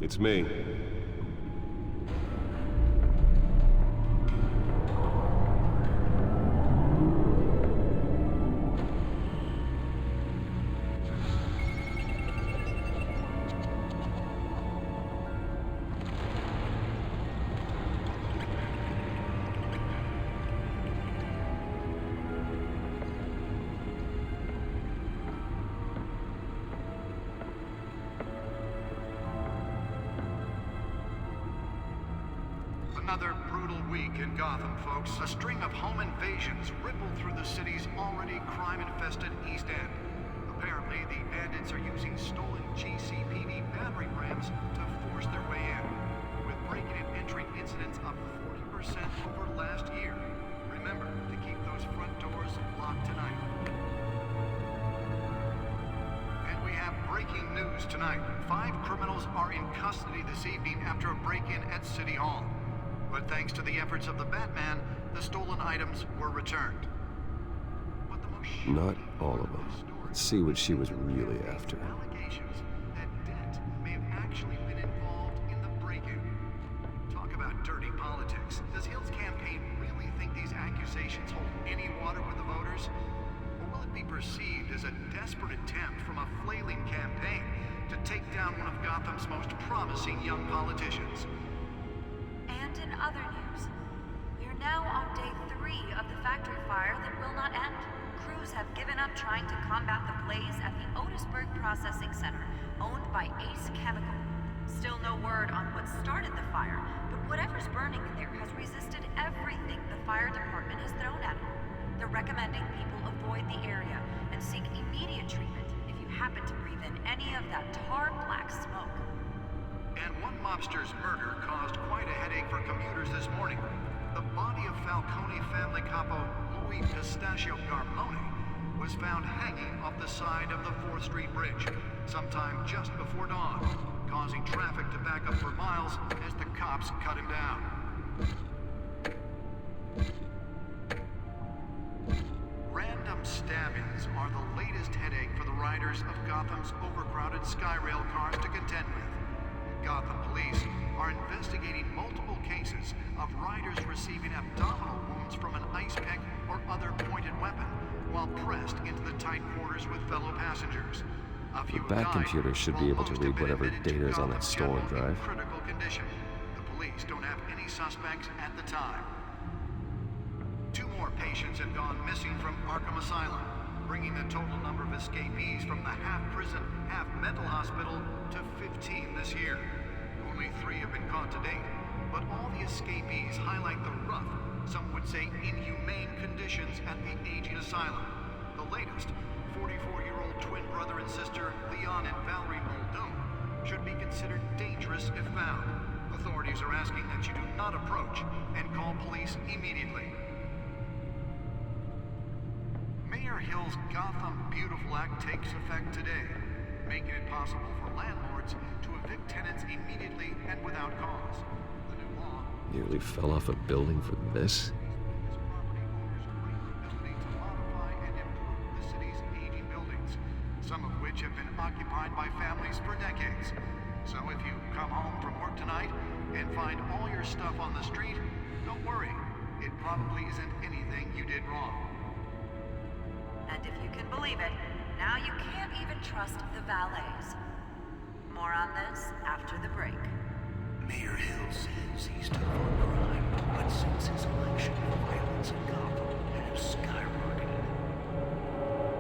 It's me. Another brutal week in Gotham, folks. A string of home invasions rippled through the city's already crime-infested East End. Apparently, the bandits are using stolen GCPD battering rams to force their way in, with breaking and entering incidents up 40% over last year. Remember to keep those front doors locked tonight. And we have breaking news tonight. 5 criminals are in custody this evening after a break-in at City Hall. But thanks to the efforts of the Batman, the stolen items were returned. But the most Not all of them. Let's see what she was really after. allegations that Dent may have actually been involved in the break-in. Talk about dirty politics. Does Hill's campaign really think these accusations hold any water with the voters? Or will it be perceived as a desperate attempt from a flailing campaign to take down one of Gotham's most promising young politicians? And in other news, we are now on day 3 of the factory fire that will not end. Crews have given up trying to combat the blaze at the Otisburg Processing Center, owned by Ace Chemical. Still no word on what started the fire, but whatever's burning in there has resisted everything the fire department has thrown at it. They're recommending people avoid the area and seek immediate treatment if you happen to breathe in any of that tar black smoke. And one mobster's murder caused quite a headache for commuters this morning. The body of Falcone family capo Louis Pistachio Garmone was found hanging off the side of the 4th Street Bridge sometime just before dawn, causing traffic to back up for miles as the cops cut him down. Random stabbings are the latest headache for the riders of Gotham's overcrowded Skyrail cars to contend with. Gotham police are investigating multiple cases of riders receiving abdominal wounds from an ice pick or other pointed weapon while pressed into the tight quarters with fellow passengers. A few The back have died, computer should be while able to most read have been whatever admitted to data is on that Gotham stolen General in drive. critical condition. The police don't have any suspects at the time. 2 more patients have gone missing from Arkham Asylum, bringing the total number of escapees from the half-prison, half-mental hospital to 15 this year. Only 3 have been caught to date, but all the escapees highlight the rough, some would say inhumane conditions at the aging asylum. The latest, 44-year-old twin brother and sister Leon and Valerie Muldoon, should be considered dangerous if found. Authorities are asking that you do not approach and call police immediately. Mayor Hill's Gotham Beautiful Act takes effect today, making it possible for landlords to evict tenants immediately and without cause. The new law Nearly fell off a building for this? gives property owners great ability to modify and improve the city's aging buildings, some of which have been occupied by families for decades. So if you come home from work tonight and find all your stuff on the street, don't worry. It probably isn't anything you did wrong. And if you can believe it, now you can't even trust the valets. More on this after the break. Mayor Hill says he's tough on crime, but since his election, violence in Gotham has skyrocketed.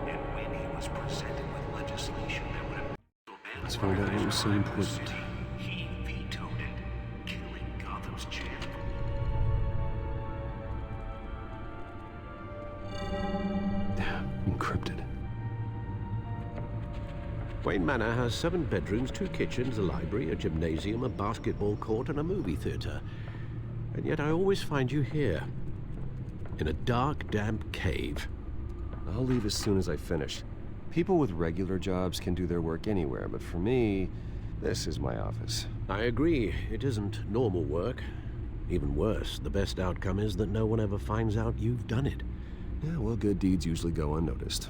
And when he was presented with legislation that would have Let's find out what was so important. he vetoed it, killing Gotham's champ. Encrypted. Wayne Manor has 7 bedrooms, 2 kitchens, a library, a gymnasium, a basketball court, and a movie theater. And yet I always find you here, in a dark, damp cave. I'll leave as soon as I finish. People with regular jobs can do their work anywhere, but for me, this is my office. I agree, it isn't normal work. Even worse, the best outcome is that no one ever finds out you've done it. Yeah, well, good deeds usually go unnoticed.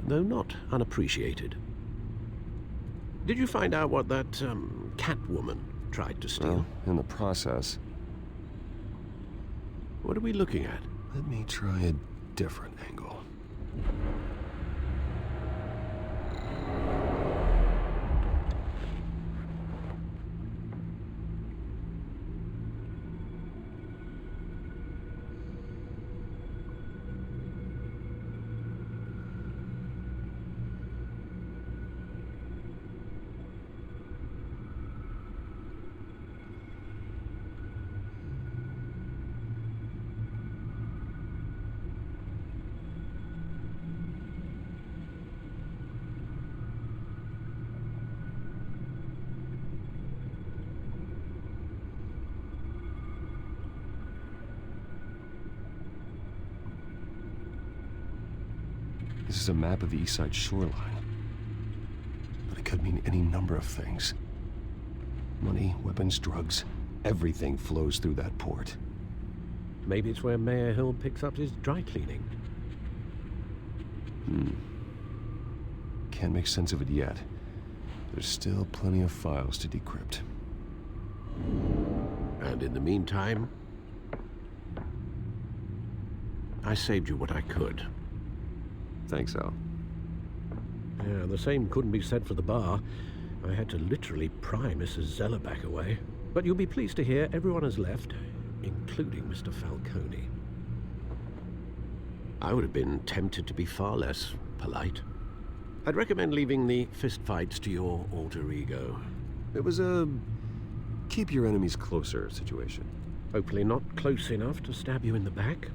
Though not unappreciated. Did you find out what that, Catwoman tried to steal? Well, in the process, What are we looking at? let me try a different angle. This is a map of the East Side shoreline. But it could mean any number of things. Money, weapons, drugs, everything flows through that port. Maybe it's where Mayor Hill picks up his dry cleaning. Can't make sense of it yet. There's still plenty of files to decrypt. And in the meantime, I saved you what I could. Thanks, Al. Yeah, the same couldn't be said for the bar. I had to literally pry Mrs. Zellerback away. But you'll be pleased to hear everyone has left, including Mr. Falcone. I would have been tempted to be far less polite. I'd recommend leaving the fistfights to your alter ego. It was a keep your enemies closer situation. Hopefully not close enough to stab you in the back.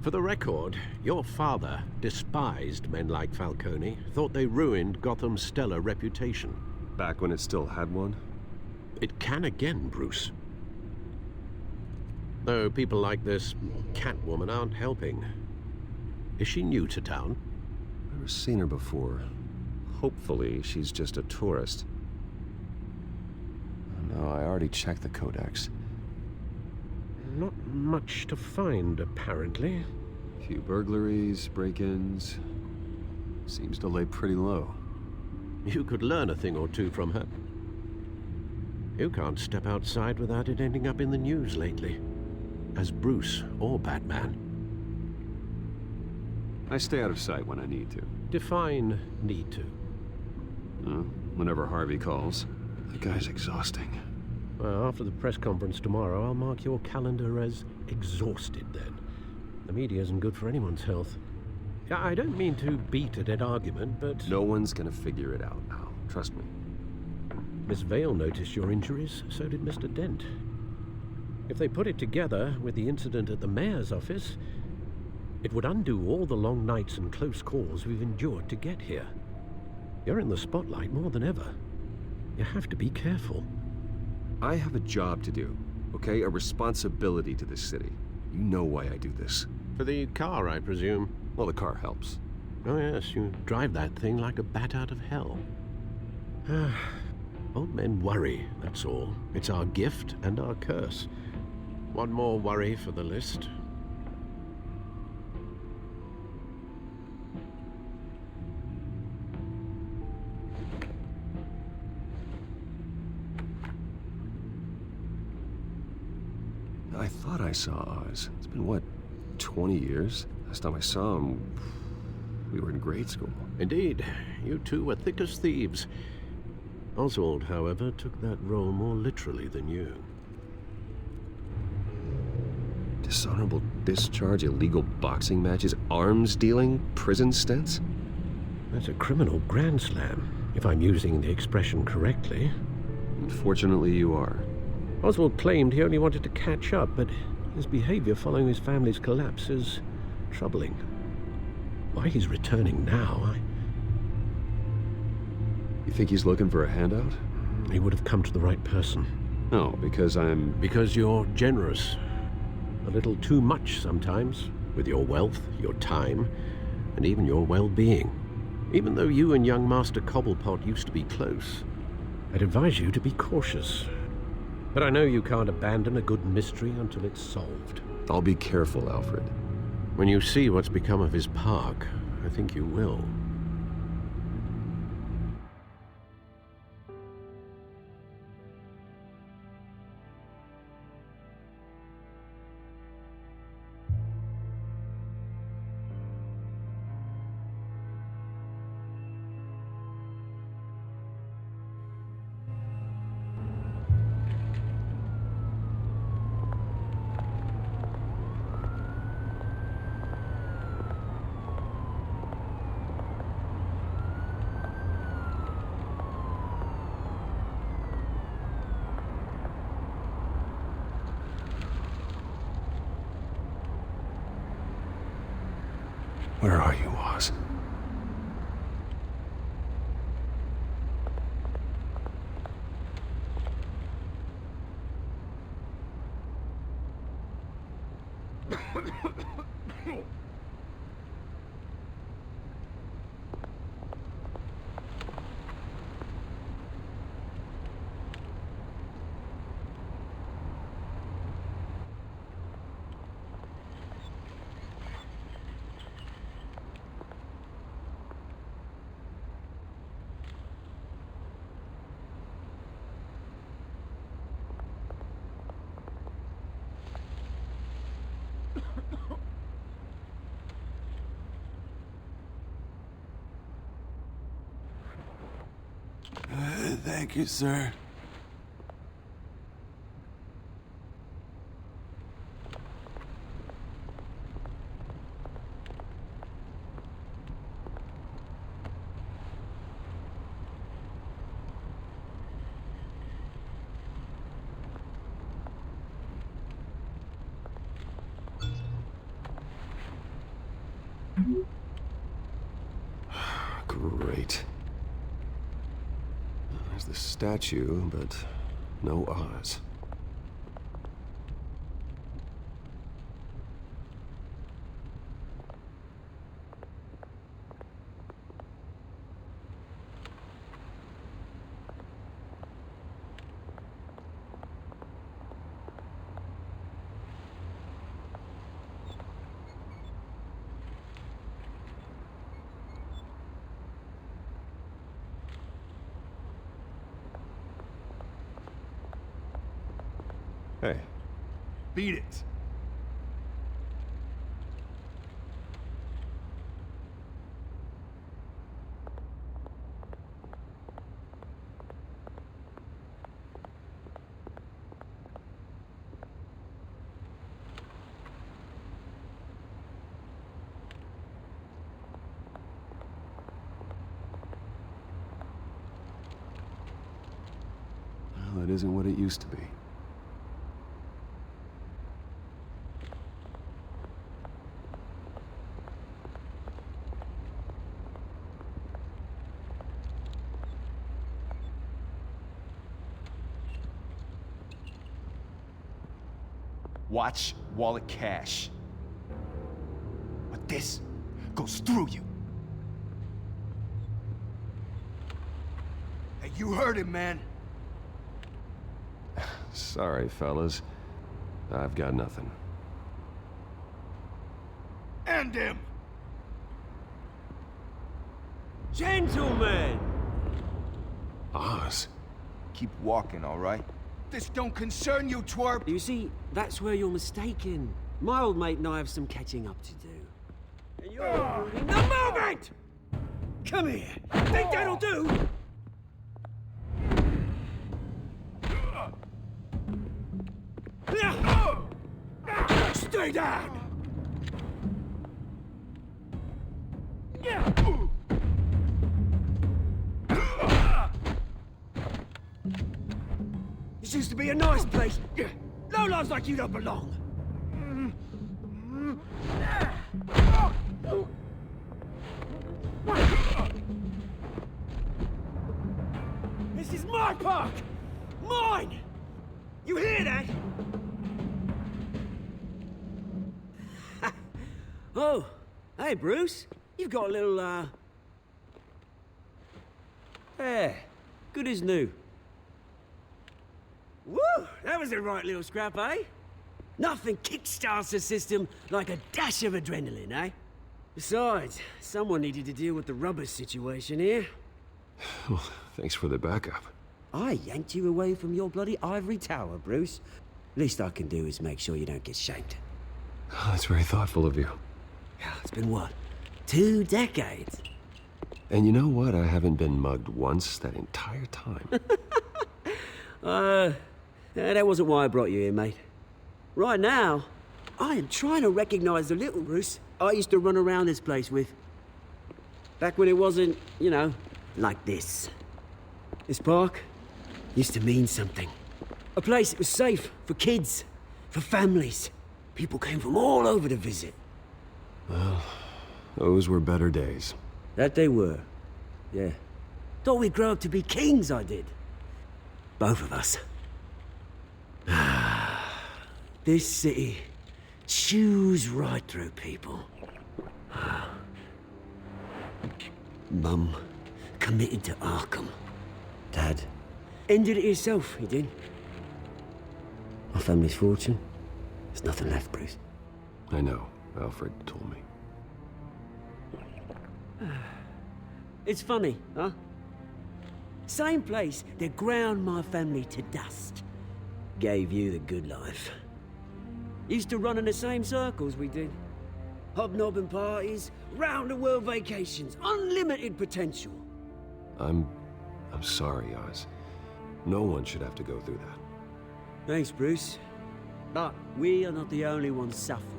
For the record, your father despised men like Falcone, thought they ruined Gotham's stellar reputation. Back when it still had one? It can again, Bruce. Though people like this Catwoman aren't helping. Is she new to town? Never seen her before. Hopefully, she's just a tourist. No, I already checked the codex. Not much to find, apparently. Few burglaries, break-ins. Seems to lay pretty low. You could learn a thing or two from her. You can't step outside without it ending up in the news lately. As Bruce or Batman. I stay out of sight when I need to. Define need to. Whenever Harvey calls. The guy's exhausting. Well, after the press conference tomorrow, I'll mark your calendar as exhausted then. The media isn't good for anyone's health. I don't mean to beat a dead argument, but... No one's gonna figure it out now. Trust me. Miss Vale noticed your injuries, so did Mr. Dent. If they put it together with the incident at the mayor's office, it would undo all the long nights and close calls we've endured to get here. You're in the spotlight more than ever. You have to be careful. I have a job to do, okay? A responsibility to this city. You know why I do this. For the car, I presume. Well, the car helps. Oh yes, you drive that thing like a bat out of hell. Old men worry, that's all. It's our gift and our curse. One more worry for the list. I thought I saw Oz. It's been, what, 20 years? Last time I saw him, we were in grade school. Indeed, you two were thick as thieves. Oswald, however, took that role more literally than you. Dishonorable discharge, illegal boxing matches, arms dealing, prison stints? That's a criminal grand slam, if I'm using the expression correctly. Unfortunately, you are. Oswald claimed he only wanted to catch up, but his behavior following his family's collapse is troubling. Why he's returning now, You think he's looking for a handout? He would have come to the right person. No, because I'm... Because you're generous. A little too much sometimes, with your wealth, your time, and even your well-being. Even though you and young Master Cobblepot used to be close, I'd advise you to be cautious. But I know you can't abandon a good mystery until it's solved. I'll be careful, Alfred. When you see what's become of his park, I think you will. Where are you, Oz? Thank you, sir. Great. There's the statue, but no Oz. Hey. Beat it. Well, it isn't what it used to be. Watch wallet cash. But this goes through you. Hey, you heard him, man. Sorry, fellas. I've got nothing. End him! Gentlemen! Oz? Keep walking, all right? This don't concern you, twerp! You see, that's where you're mistaken. My old mate and I have some catching up to do. And you're ruining the moment! Come here! Think that'll do? Stay down! This used to be a nice place. Lowlifes like you don't belong. This is my park! Mine! You hear that? Oh, hey Bruce. You've got a little, There. Good as new. Woo! That was a right little scrap, eh? Nothing kickstarts the system like a dash of adrenaline, eh? Besides, someone needed to deal with the rubber situation here. Well, thanks for the backup. I yanked you away from your bloody ivory tower, Bruce. Least I can do is make sure you don't get shanked. Oh, that's very thoughtful of you. It's been what? 2 decades? And you know what? I haven't been mugged once that entire time. That wasn't why I brought you here, mate. Right now, I am trying to recognize the little Bruce I used to run around this place with. Back when it wasn't, you know, like this. This park used to mean something. A place that was safe for kids, for families. People came from all over to visit. Those were better days. That they were. Yeah. Thought we'd grow up to be kings, I did. Both of us. This city chews right through people. Mum committed to Arkham. Dad ended it himself, he did. My family's fortune. There's nothing left, Bruce. I know. Alfred told me. It's funny, huh? Same place that ground my family to dust. Gave you the good life. Used to run in the same circles we did. Hobnobbing parties, round-the-world vacations, unlimited potential. I'm sorry, Oz. No one should have to go through that. Thanks, Bruce. But we are not the only ones suffering.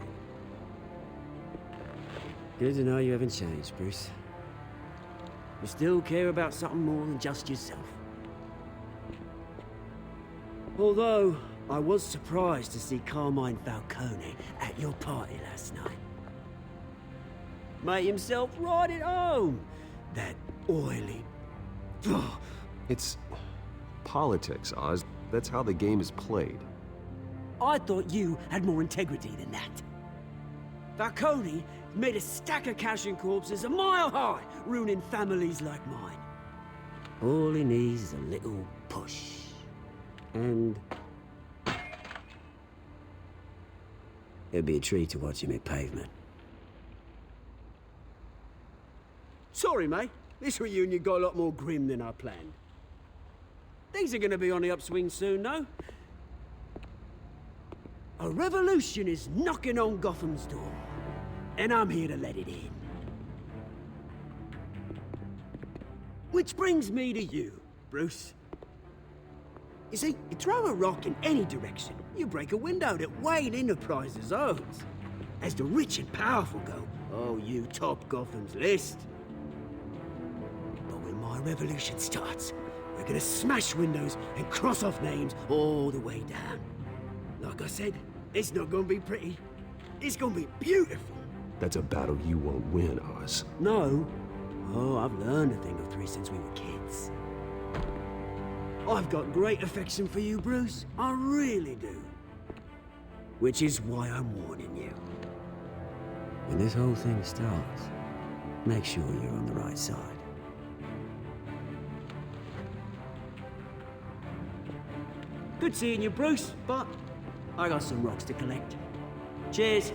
Good to know you haven't changed, Bruce. You still care about something more than just yourself. Although, I was surprised to see Carmine Falcone at your party last night. Made himself right at home. That oily... Ugh. It's politics, Oz. That's how the game is played. I thought you had more integrity than that. Falcone made a stack of cash and corpses a mile high, ruining families like mine. All he needs is a little push. And... it'd be a treat to watch him hit pavement. Sorry, mate. This reunion got a lot more grim than I planned. Things are gonna be on the upswing soon, no? A revolution is knocking on Gotham's door, and I'm here to let it in. Which brings me to you, Bruce. You see, you throw a rock in any direction, you break a window that Wayne Enterprises owns. As the rich and powerful go, oh, you top Gotham's list. But when my revolution starts, we're gonna smash windows and cross off names all the way down. Like I said, it's not gonna be pretty. It's gonna be beautiful. That's a battle you won't win, Oz. No. Oh, I've learned a thing or three since we were kids. I've got great affection for you, Bruce. I really do. Which is why I'm warning you. When this whole thing starts, make sure you're on the right side. Good seeing you, Bruce, but I got some rocks to collect. Cheers.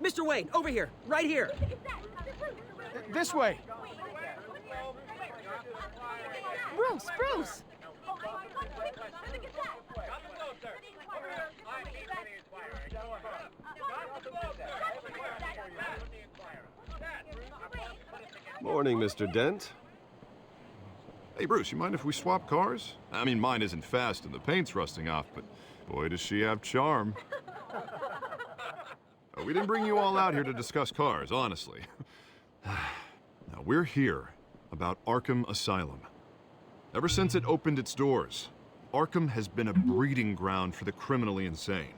Mr. Wayne, over here, right here. This way. Bruce, Bruce! Morning, Mr. Dent. Hey, Bruce, you mind if we swap cars? I mean, mine isn't fast and the paint's rusting off, but boy, does she have charm. We didn't bring you all out here to discuss cars, honestly. Now, we're here about Arkham Asylum. Ever since it opened its doors, Arkham has been a breeding ground for the criminally insane.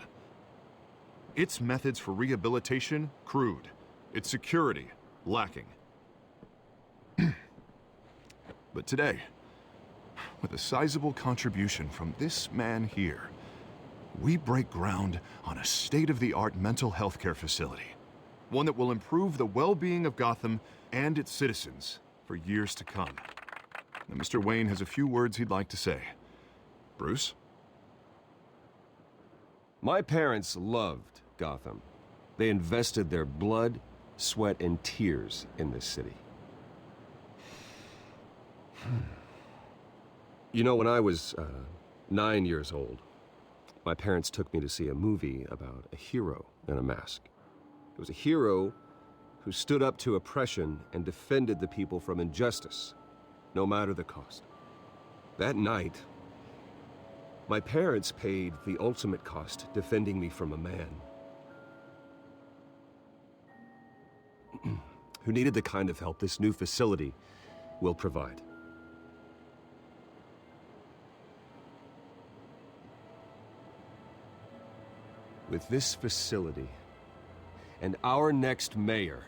Its methods for rehabilitation, crude. Its security, lacking. But today, with a sizable contribution from this man here, we break ground on a state-of-the-art mental health care facility. One that will improve the well-being of Gotham and its citizens for years to come. Now, Mr. Wayne has a few words he'd like to say. Bruce? My parents loved Gotham. They invested their blood, sweat, and tears in this city. You know, when I was 9 years old, my parents took me to see a movie about a hero in a mask. It was a hero who stood up to oppression and defended the people from injustice, no matter the cost. That night, my parents paid the ultimate cost defending me from a man who needed the kind of help this new facility will provide. With this facility and our next mayor,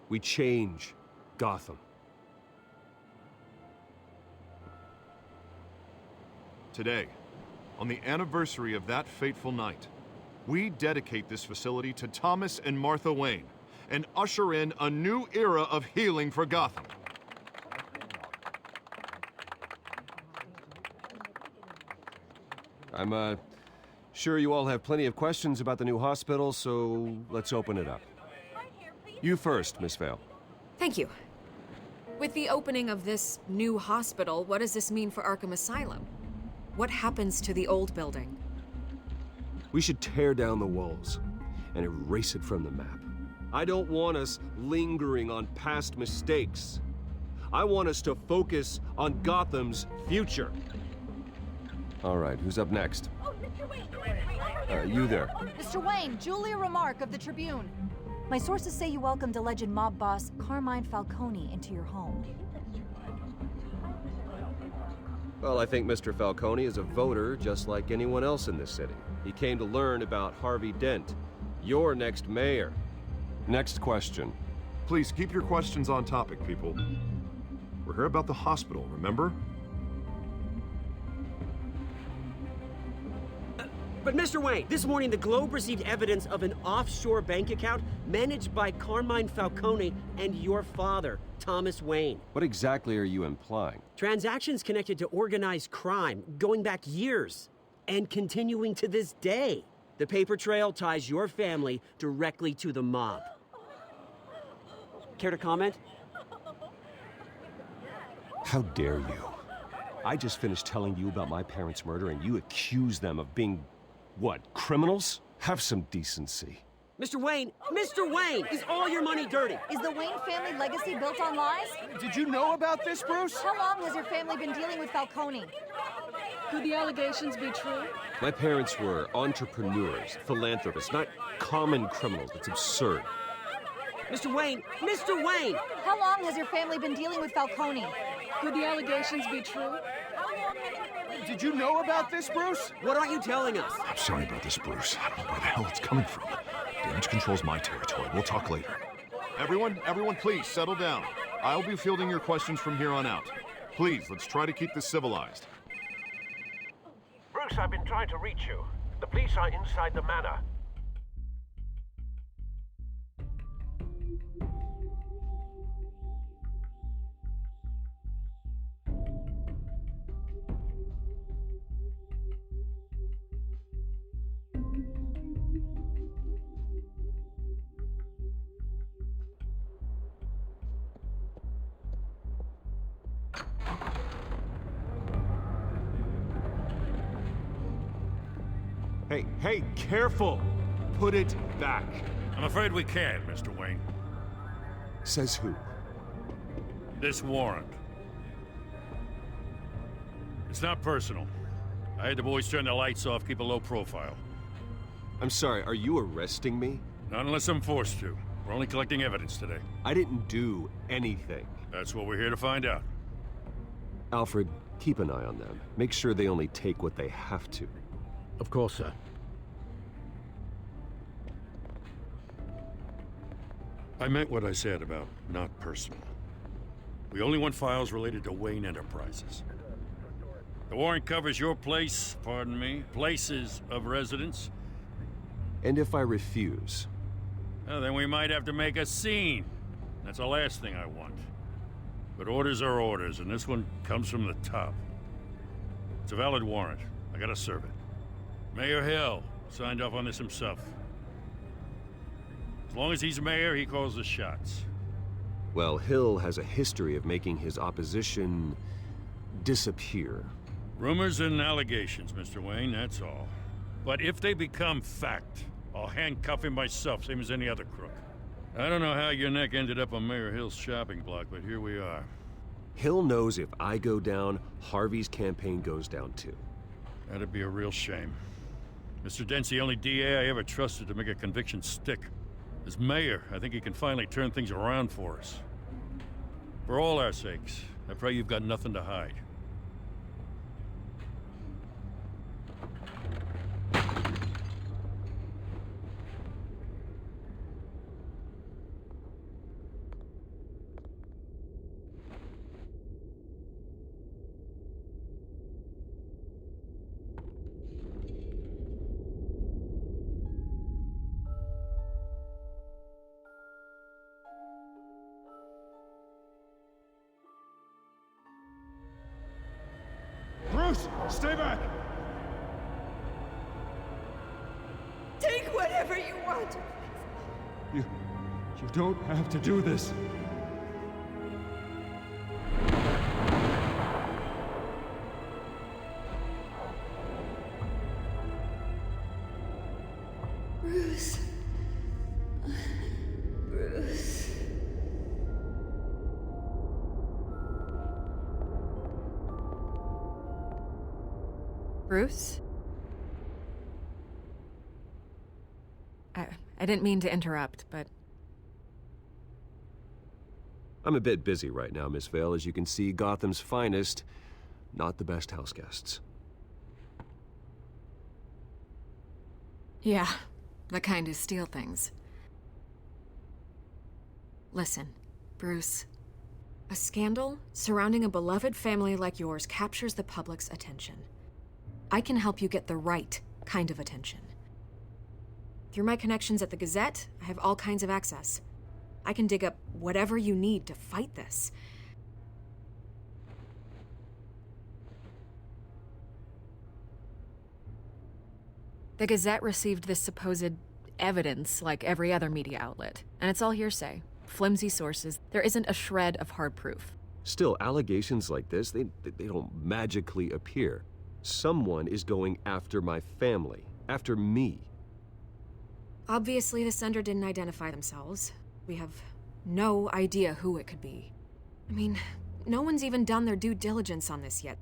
we change Gotham. Today, on the anniversary of that fateful night, we dedicate this facility to Thomas and Martha Wayne and usher in a new era of healing for Gotham. I'm sure you all have plenty of questions about the new hospital, so let's open it up. You first, Miss Vale. Thank you. With the opening of this new hospital, what does this mean for Arkham Asylum? What happens to the old building? We should tear down the walls and erase it from the map. I don't want us lingering on past mistakes. I want us to focus on Gotham's future. All right, who's up next? Oh, Mr. Wayne! You there. Mr. Wayne, Julia Remarque of the Tribune. My sources say you welcomed alleged mob boss Carmine Falcone into your home. Well, I think Mr. Falcone is a voter just like anyone else in this city. He came to learn about Harvey Dent, your next mayor. Next question. Please keep your questions on topic, people. We're here about the hospital, remember? But Mr. Wayne, this morning the Globe received evidence of an offshore bank account managed by Carmine Falcone and your father, Thomas Wayne. What exactly are you implying? Transactions connected to organized crime going back years and continuing to this day. The paper trail ties your family directly to the mob. Care to comment? How dare you? I just finished telling you about my parents' murder and you accuse them of being, what, criminals? Have some decency. Mr. Wayne, is all your money dirty? Is the Wayne family legacy built on lies? Did you know about this, Bruce? How long has your family been dealing with Falcone? Could the allegations be true? My parents were entrepreneurs, philanthropists, not common criminals. It's absurd. Mr. Wayne! How long has your family been dealing with Falcone? Could the allegations be true? Did you know about this, Bruce? What aren't you telling us? I'm sorry about this, Bruce. I don't know where the hell it's coming from. Damage control's my territory. We'll talk later. Everyone, please, settle down. I'll be fielding your questions from here on out. Please, let's try to keep this civilized. Bruce, I've been trying to reach you. The police are inside the manor. Hey, careful! Put it back. I'm afraid we can't, Mr. Wayne. Says who? This warrant. It's not personal. I had the boys turn the lights off, keep a low profile. I'm sorry, are you arresting me? Not unless I'm forced to. We're only collecting evidence today. I didn't do anything. That's what we're here to find out. Alfred, keep an eye on them. Make sure they only take what they have to. Of course, sir. I meant what I said about not personal. We only want files related to Wayne Enterprises. The warrant covers your place, pardon me, places of residence. And if I refuse? Well, then we might have to make a scene. That's the last thing I want. But orders are orders, and this one comes from the top. It's a valid warrant. I gotta serve it. Mayor Hill, Signed off on this himself. As long as he's mayor, he calls the shots. Well, Hill has a history of making his opposition disappear. Rumors and allegations, Mr. Wayne, that's all. But if they become fact, I'll handcuff him myself, same as any other crook. I don't know how your neck ended up on Mayor Hill's shopping block, but here we are. Hill knows if I go down, Harvey's campaign goes down too. That'd be a real shame. Mr. Dent's the only DA I ever trusted to make a conviction stick. As mayor, I think he can finally turn things around for us. For all our sakes, I pray you've got nothing to hide. Bruce, stay back! Take whatever you want. You don't have to do this. Bruce. Bruce. Bruce? I didn't mean to interrupt, but... I'm a bit busy right now, Miss Vale. As you can see, Gotham's finest, not the best house guests. Yeah, the kind who steal things. Listen, Bruce. A scandal surrounding a beloved family like yours captures the public's attention. I can help you get the right kind of attention. Through my connections at the Gazette, I have all kinds of access. I can dig up whatever you need to fight this. The Gazette received this supposed evidence like every other media outlet, and it's all hearsay, flimsy sources. There isn't a shred of hard proof. Still, allegations like this, they don't magically appear. Someone is going after my family, after me. Obviously, the sender didn't identify themselves. We have no idea who it could be. I mean, no one's even done their due diligence on this yet.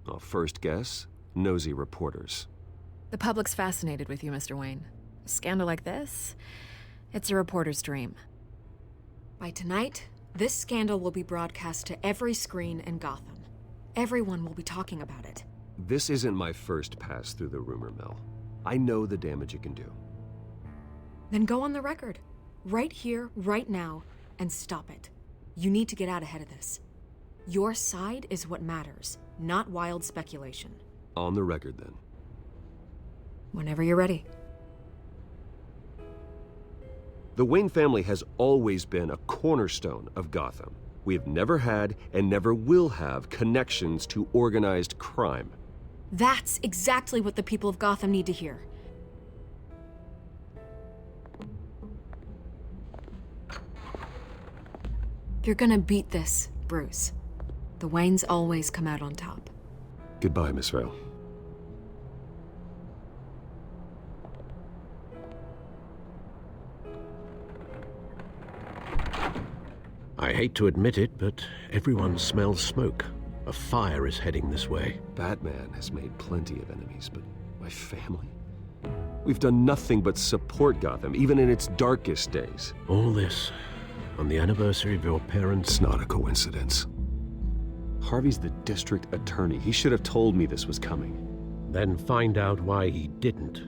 Well, first guess, nosy reporters. The public's fascinated with you, Mr. Wayne. A scandal like this, it's a reporter's dream. By tonight, this scandal will be broadcast to every screen in Gotham. Everyone will be talking about it. This isn't my first pass through the rumor mill. I know the damage it can do. Then go on the record, right here, right now, and stop it. You need to get out ahead of this. Your side is what matters, not wild speculation. On the record, then. Whenever you're ready. The Wayne family has always been a cornerstone of Gotham. We have never had and never will have connections to organized crime. That's exactly what the people of Gotham need to hear. You're gonna beat this, Bruce. The Waynes always come out on top. Goodbye, Miss Vale. I hate to admit it, but everyone smells smoke. A fire is heading this way. Batman has made plenty of enemies, but my family? We've done nothing but support Gotham, even in its darkest days. All this on the anniversary of your parents'... It's not a coincidence. Harvey's the district attorney. He should have told me this was coming. Then find out why he didn't.